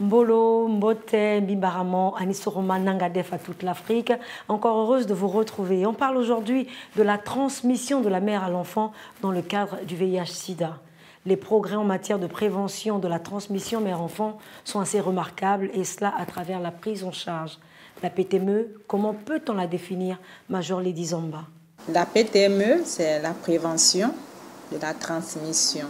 Mbolo, Mbote, Bimbaramo, Anisoroma, Nangadef à toute l'Afrique. Encore heureuse de vous retrouver. On parle aujourd'hui de la transmission de la mère à l'enfant dans le cadre du VIH-Sida. Les progrès en matière de prévention de la transmission mère-enfant sont assez remarquables et cela à travers la prise en charge. La PTME, comment peut-on la définir, Major Lady Zamba? La PTME, c'est la prévention de la transmission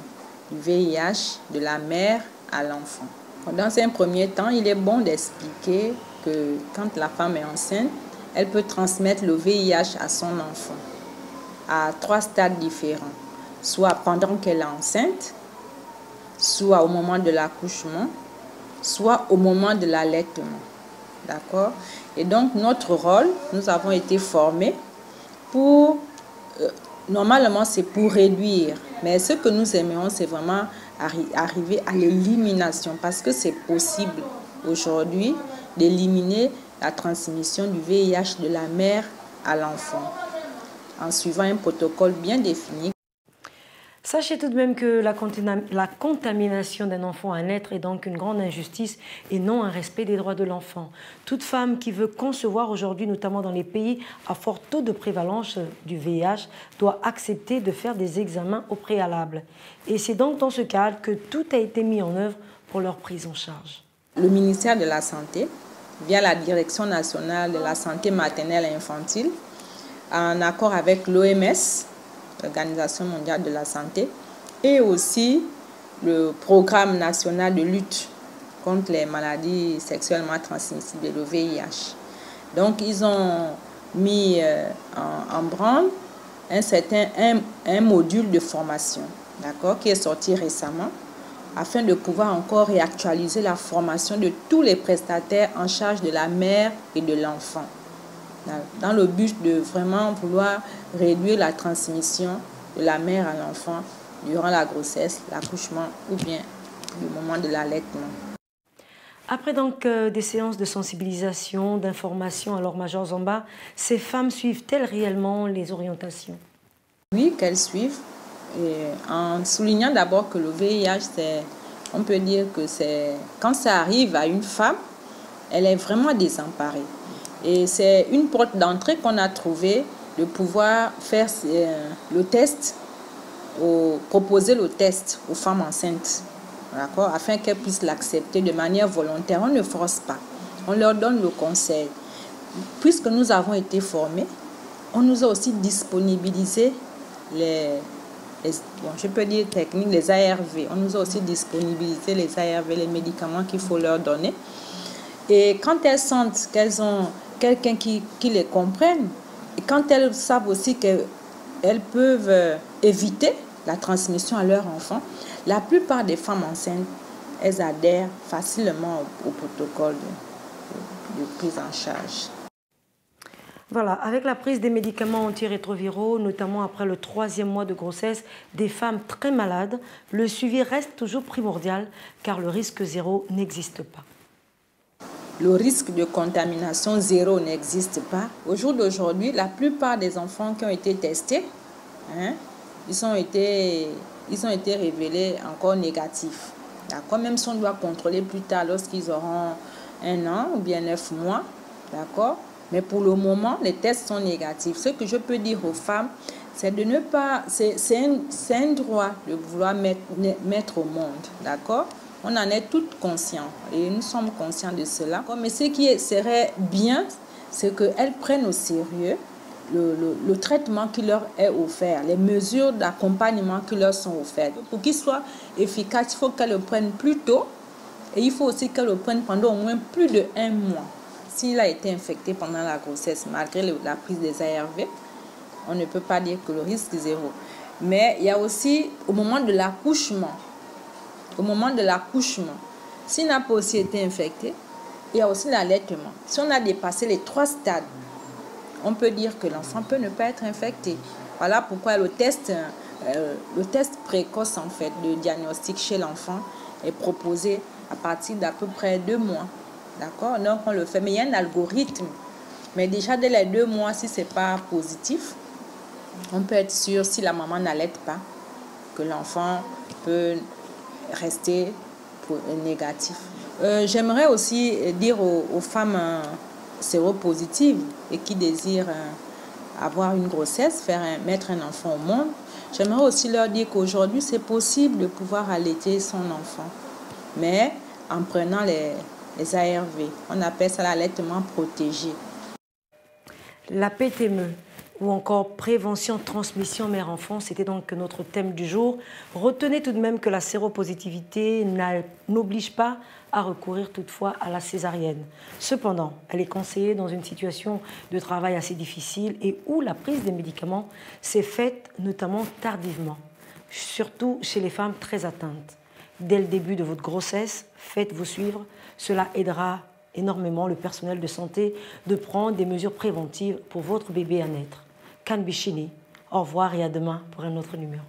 du VIH de la mère à l'enfant. Dans un premier temps, il est bon d'expliquer que quand la femme est enceinte, elle peut transmettre le VIH à son enfant à 3 stades différents. Soit pendant qu'elle est enceinte, soit au moment de l'accouchement, soit au moment de l'allaitement. D'accord? Et donc, notre rôle, nous avons été formés pour... normalement, c'est pour réduire. Mais ce que nous aimerions, c'est vraiment arriver à l'élimination. Parce que c'est possible aujourd'hui d'éliminer la transmission du VIH de la mère à l'enfant en suivant un protocole bien défini. Sachez tout de même que la contamination d'un enfant à naître est donc une grande injustice et non un respect des droits de l'enfant. Toute femme qui veut concevoir aujourd'hui, notamment dans les pays à fort taux de prévalence du VIH, doit accepter de faire des examens au préalable. Et c'est donc dans ce cadre que tout a été mis en œuvre pour leur prise en charge. Le ministère de la Santé, via la Direction nationale de la santé maternelle et infantile, en accord avec l'OMS, l'Organisation mondiale de la santé, et aussi le programme national de lutte contre les maladies sexuellement transmissibles, le VIH. Donc, ils ont mis en branle un module de formation, d'accord, qui est sorti récemment, afin de pouvoir encore réactualiser la formation de tous les prestataires en charge de la mère et de l'enfant, dans le but de vraiment vouloir réduire la transmission de la mère à l'enfant durant la grossesse, l'accouchement ou bien le moment de l'allaitement. Après donc des séances de sensibilisation, d'information, alors Major Zamba, ces femmes suivent-elles réellement les orientations? Oui, qu'elles suivent, et en soulignant d'abord que le VIH, on peut dire que c'est quand ça arrive à une femme, elle est vraiment désemparée. Et c'est une porte d'entrée qu'on a trouvée de pouvoir faire le test, proposer le test aux femmes enceintes, d'accord, afin qu'elles puissent l'accepter de manière volontaire. On ne force pas, on leur donne le conseil. Puisque nous avons été formés, on nous a aussi disponibilisé je peux dire techniques, les ARV. On nous a aussi disponibilisé les ARV, les médicaments qu'il faut leur donner. Et quand elles sentent qu'elles ont quelqu'un qui les comprenne, et quand elles savent aussi qu'elles peuvent éviter la transmission à leur enfant, la plupart des femmes enceintes, elles adhèrent facilement au protocole de prise en charge. Voilà, avec la prise des médicaments antirétroviraux, notamment après le 3e mois de grossesse, des femmes très malades, le suivi reste toujours primordial car le risque zéro n'existe pas. Le risque de contamination zéro n'existe pas. Au jour d'aujourd'hui, la plupart des enfants qui ont été testés, ils ont été révélés encore négatifs. D'accord? Même si on doit contrôler plus tard lorsqu'ils auront 1 an ou bien 9 mois. D'accord? Mais pour le moment, les tests sont négatifs. Ce que je peux dire aux femmes, c'est de ne pas... C'est un droit de vouloir mettre au monde. D'accord? On en est toutes conscients et nous sommes conscients de cela. Mais ce qui serait bien, c'est qu'elles prennent au sérieux le traitement qui leur est offert, les mesures d'accompagnement qui leur sont offertes. Pour qu'ils soient efficaces, il faut qu'elles le prennent plus tôt et il faut aussi qu'elles le prennent pendant au moins plus de 1 mois. S'il a été infecté pendant la grossesse, malgré la prise des ARV, on ne peut pas dire que le risque est zéro. Mais il y a aussi au moment de l'accouchement, s'il n'a pas aussi été infecté, il y a aussi l'allaitement. Si on a dépassé les 3 stades, on peut dire que l'enfant peut ne pas être infecté. Voilà pourquoi le test précoce, en fait, de diagnostic chez l'enfant est proposé à partir d'à peu près 2 mois. D'accord? Donc, on le fait. Mais il y a un algorithme. Mais déjà, dès les 2 mois, si ce n'est pas positif, on peut être sûr, si la maman n'allaite pas, que l'enfant peut rester négatif. J'aimerais aussi dire aux femmes séropositives et qui désirent avoir une grossesse, mettre un enfant au monde, j'aimerais aussi leur dire qu'aujourd'hui, c'est possible de pouvoir allaiter son enfant, mais en prenant les ARV. On appelle ça l'allaitement protégé. La PTME ou encore prévention, transmission mère-enfant, c'était donc notre thème du jour. Retenez tout de même que la séropositivité n'oblige pas à recourir toutefois à la césarienne. Cependant, elle est conseillée dans une situation de travail assez difficile et où la prise des médicaments s'est faite notamment tardivement, surtout chez les femmes très atteintes. Dès le début de votre grossesse, faites-vous suivre, cela aidera énormément le personnel de santé de prendre des mesures préventives pour votre bébé à naître. Kan Bichini, au revoir et à demain pour un autre numéro.